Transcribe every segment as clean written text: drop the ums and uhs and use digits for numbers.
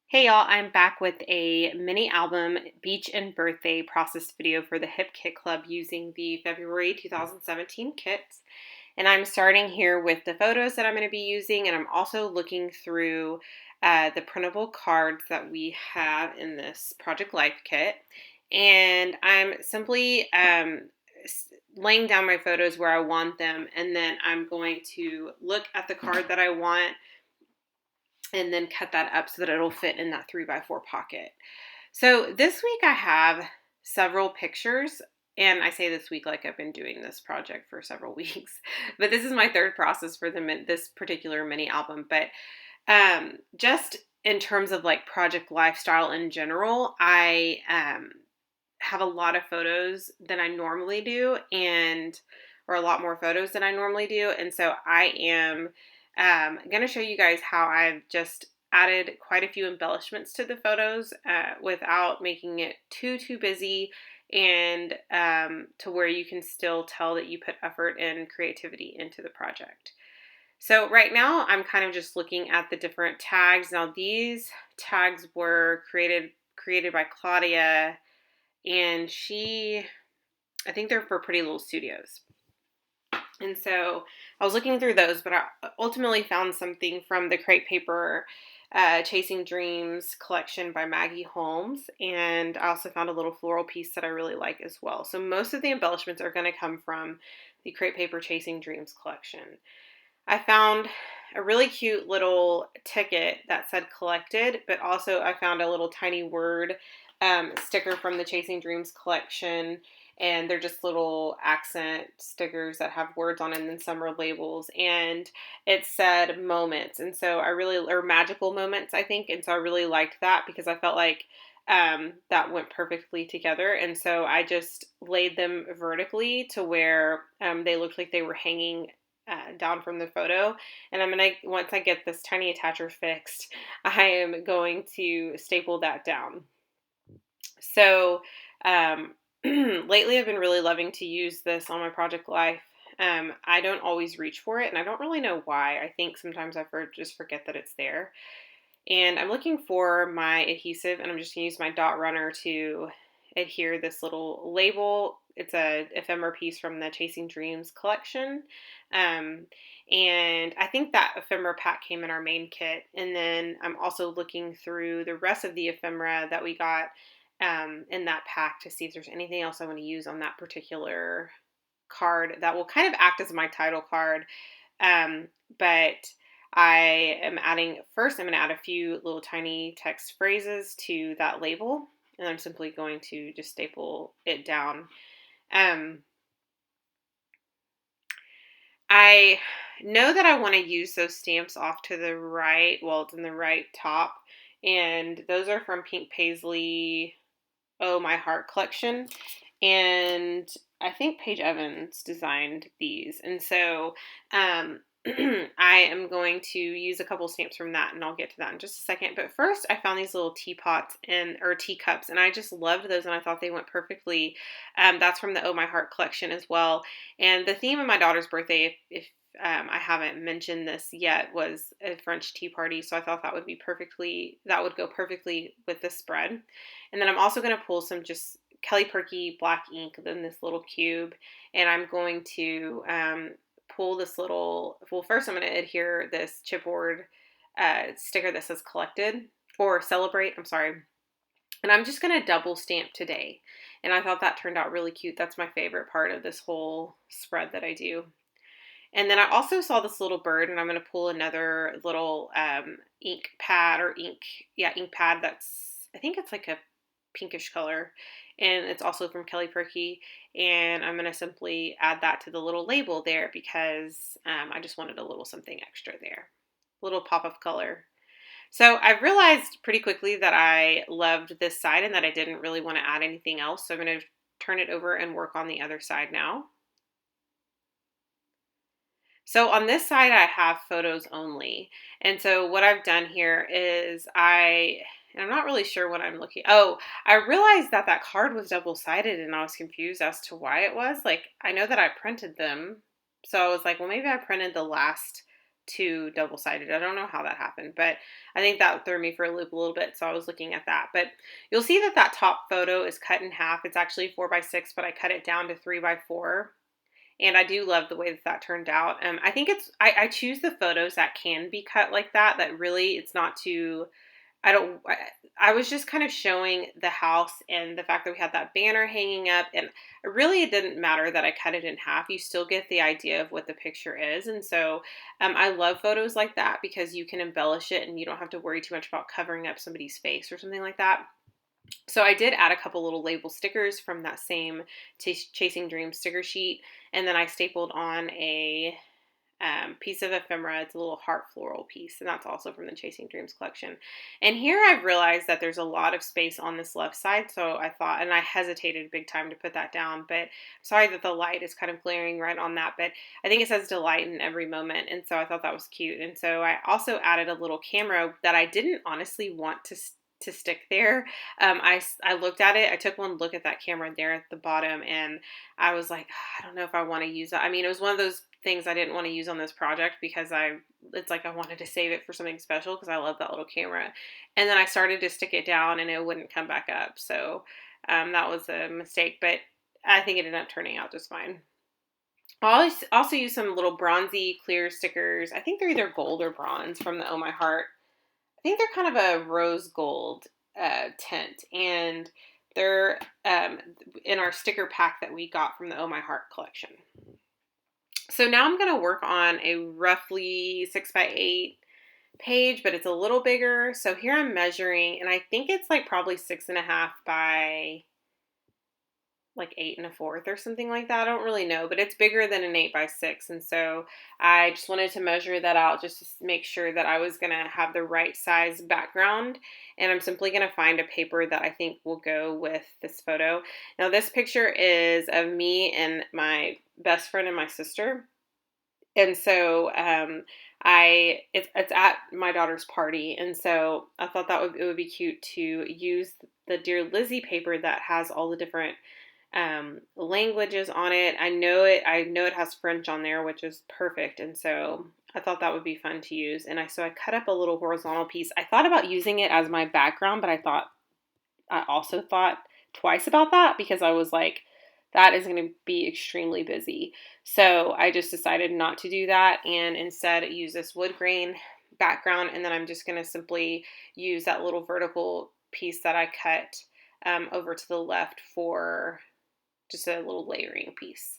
Hey y'all, I'm back with a mini album beach and birthday processed video for the Hip Kit Club using the February 2017 kits. And I'm starting here with the photos that I'm going to be using, and I'm also looking through the printable cards that we have in this Project Life kit. And I'm simply laying down my photos where I want them, and then I'm going to look at the card that I want and then cut that up so that it'll fit in that 3x4 pocket. So this week I have several pictures, and I say this week like I've been doing this project for several weeks, but this is my third process for this particular mini album. But just in terms of like project lifestyle in general, I have a lot of photos than I normally do, or a lot more photos than I normally do, and so I am going to show you guys how I've just added quite a few embellishments to the photos without making it too busy, and to where you can still tell that you put effort and creativity into the project. So right now I'm kind of just looking at the different tags. Now these tags were created by Claudia, and I think they're for Pretty Little Studios. And so I was looking through those, but I ultimately found something from the Crepe Paper Chasing Dreams collection by Maggie Holmes. And I also found a little floral piece that I really like as well. So most of the embellishments are going to come from the Crepe Paper Chasing Dreams collection. I found a really cute little ticket that said collected, but also I found a little tiny word sticker from the Chasing Dreams collection, and they're just little accent stickers that have words on it, and then some are labels, and it said moments, and so or magical moments, I think, and so I really liked that because I felt like that went perfectly together, and so I just laid them vertically to where they looked like they were hanging down from the photo. And once I get this tiny attacher fixed, I am going to staple that down. So lately I've been really loving to use this on my Project Life. I don't always reach for it, and I don't really know why. I think sometimes just forget that it's there. And I'm looking for my adhesive, and I'm just going to use my dot runner to adhere this little label. It's a ephemera piece from the Chasing Dreams collection. And I think that ephemera pack came in our main kit. And then I'm also looking through the rest of the ephemera that we got in that pack to see if there's anything else I want to use on that particular card that will kind of act as my title card. But I'm going to add a few little tiny text phrases to that label, and I'm simply going to just staple it down. I know that I want to use those stamps off to the right. Well, it's in the right top, and those are from Pink Paisley Oh My Heart collection, and I think Paige Evans designed these, and so I am going to use a couple stamps from that, and I'll get to that in just a second. But first, I found these little teapots or teacups, and I just loved those, and I thought they went perfectly. That's from the Oh My Heart collection as well. And the theme of my daughter's birthday, if I haven't mentioned this yet, was a French tea party, so I thought that would go perfectly with this spread. And then I'm also going to pull some just Kelly Purkey black ink in this little cube, and I'm going to pull this first I'm going to adhere this chipboard sticker that says collected, or celebrate, I'm sorry. And I'm just going to double stamp today. And I thought that turned out really cute. That's my favorite part of this whole spread that I do. And then I also saw this little bird, and I'm going to pull another little ink pad I think it's like a pinkish color, and it's also from Kelly Purkey, and I'm going to simply add that to the little label there because I just wanted a little something extra there, a little pop of color. So I realized pretty quickly that I loved this side and that I didn't really want to add anything else, so I'm going to turn it over and work on the other side now. So on this side, I have photos only. And so what I've done here is I'm not really sure what I'm looking. Oh, I realized that that card was double-sided, and I was confused as to why it was. Like, I know that I printed them. So I was like, well, maybe I printed the last two double-sided. I don't know how that happened, but I think that threw me for a loop a little bit, so I was looking at that. But you'll see that that top photo is cut in half. It's actually 4x6, but I cut it down to 3x4. And I do love the way that that turned out. I think I choose the photos that can be cut like that, that really it's not too, I don't, I was just kind of showing the house and the fact that we had that banner hanging up. And really, it didn't matter that I cut it in half. You still get the idea of what the picture is. And so I love photos like that because you can embellish it and you don't have to worry too much about covering up somebody's face or something like that. So I did add a couple little label stickers from that same Chasing Dreams sticker sheet. And then I stapled on a piece of ephemera. It's a little heart floral piece, and that's also from the Chasing Dreams collection. And here I've realized that there's a lot of space on this left side, so I thought, and I hesitated big time to put that down, but I'm sorry that the light is kind of glaring right on that, but I think it says delight in every moment, and so I thought that was cute. And so I also added a little camera that I didn't honestly want to stick there. I looked at it. I took one look at that camera there at the bottom, and I was like, I don't know if I want to use that. I mean, it was one of those things I didn't want to use on this project because it's like I wanted to save it for something special because I love that little camera. And then I started to stick it down and it wouldn't come back up. So that was a mistake, but I think it ended up turning out just fine. I also use some little bronzy clear stickers. I think they're either gold or bronze from the Oh My Heart. I think they're kind of a rose gold tint, and they're in our sticker pack that we got from the Oh My Heart collection. So now I'm going to work on a roughly 6x8 page, but it's a little bigger. So here I'm measuring, and I think it's like probably 6.5 by like 8 1/4 or something like that. I don't really know, but it's bigger than an 8x6. And so I just wanted to measure that out just to make sure that I was going to have the right size background. And I'm simply going to find a paper that I think will go with this photo. Now, this picture is of me and my best friend and my sister. And so it's at my daughter's party, and so I thought it would be cute to use the Dear Lizzie paper that has all the different languages on it. I know it has French on there, which is perfect, and so I thought that would be fun to use. And I cut up a little horizontal piece. I thought about using it as my background, but I also thought twice about that because I was like, that is going to be extremely busy. So I just decided not to do that and instead use this wood grain background. And then I'm just going to simply use that little vertical piece that I cut over to the left for just a little layering piece.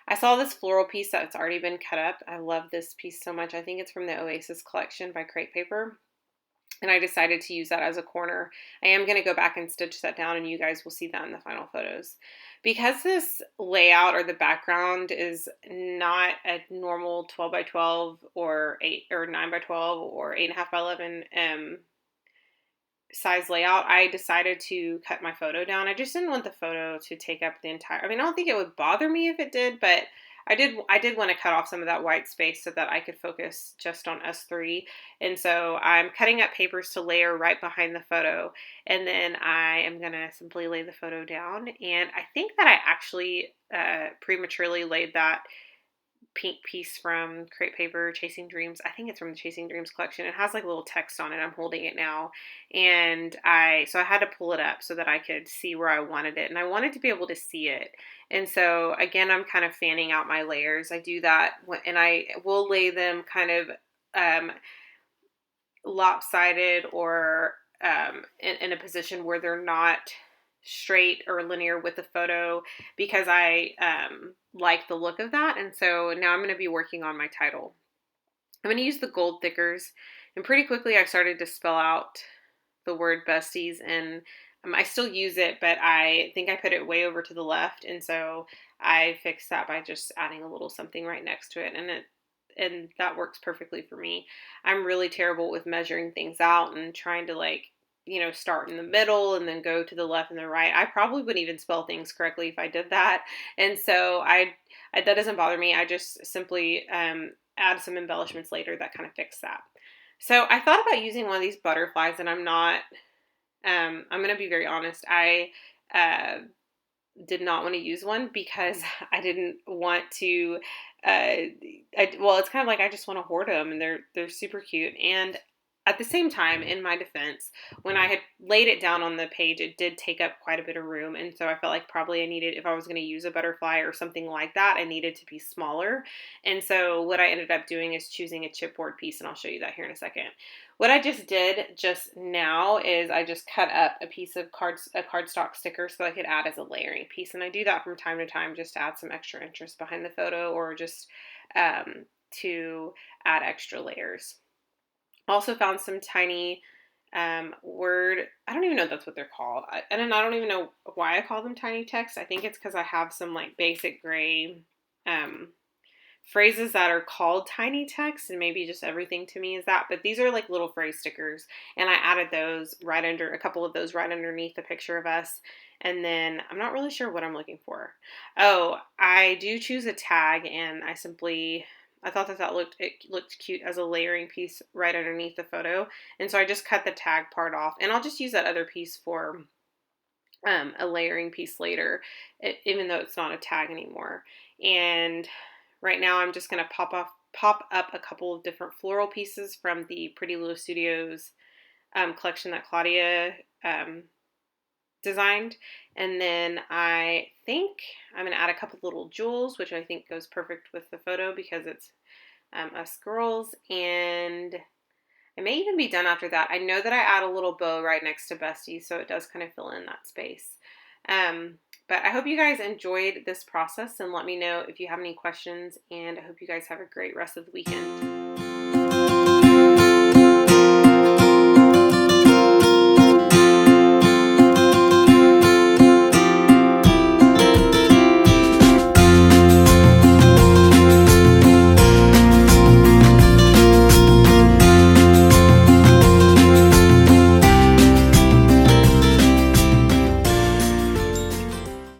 I saw this floral piece that's already been cut up. I love this piece so much. I think it's from the Oasis collection by Crate Paper. And I decided to use that as a corner. I am going to go back and stitch that down, and you guys will see that in the final photos. Because this layout or the background is not a normal 12x12 or 9x12 or 8.5x11 size layout, I decided to cut my photo down. I just didn't want the photo to take up the entire, I mean, I don't think it would bother me if it did, but I did want to cut off some of that white space so that I could focus just on us three. And so I'm cutting up papers to layer right behind the photo. And then I am going to simply lay the photo down. And I think that I actually prematurely laid that pink piece from Crate Paper, Chasing Dreams. I think it's from the Chasing Dreams collection. It has like a little text on it. I'm holding it now. And so I had to pull it up so that I could see where I wanted it. And I wanted to be able to see it. And so again, I'm kind of fanning out my layers. I do that and I will lay them kind of lopsided or in a position where they're not straight or linear with the photo because I like the look of that. And so now I'm going to be working on my title. I'm going to use the gold thickers, and pretty quickly I started to spell out the word besties, and I still use it, but I think I put it way over to the left, and so I fixed that by just adding a little something right next to it, and that works perfectly for me. I'm really terrible with measuring things out and trying to start in the middle and then go to the left and the right. I probably wouldn't even spell things correctly if I did that. And so that doesn't bother me. I just simply add some embellishments later that kind of fix that. So I thought about using one of these butterflies, and I'm going to be very honest. I did not want to use one because I didn't want to well, it's kind of like I just want to hoard them, and they're super cute. And at the same time, in my defense, when I had laid it down on the page, it did take up quite a bit of room, and so I felt like probably I needed, if I was going to use a butterfly or something like that, I needed to be smaller. And so what I ended up doing is choosing a chipboard piece, and I'll show you that here in a second. What I just did just now is I just cut up a piece of a cardstock sticker so I could add as a layering piece, and I do that from time to time just to add some extra interest behind the photo, or just to add extra layers. Also found some tiny word, I don't even know if that's what they're called. I don't even know why I call them tiny text. I think it's because I have some like basic gray um, phrases that are called tiny text, and maybe just everything to me is that. But these are like little phrase stickers, and I added those right under, a couple of those right underneath the picture of us. And then I'm not really sure what I'm looking for. Oh, I do choose a tag, and I thought it looked cute as a layering piece right underneath the photo, and so I just cut the tag part off, and I'll just use that other piece for a layering piece later, even though it's not a tag anymore. And right now I'm just going to pop up a couple of different floral pieces from the Pretty Little Studios collection that Claudia designed. And then I think I'm going to add a couple little jewels, which I think goes perfect with the photo because it's us girls. And I may even be done after that. I know that I add a little bow right next to Bestie, so it does kind of fill in that space. But I hope you guys enjoyed this process, and let me know if you have any questions, and I hope you guys have a great rest of the weekend.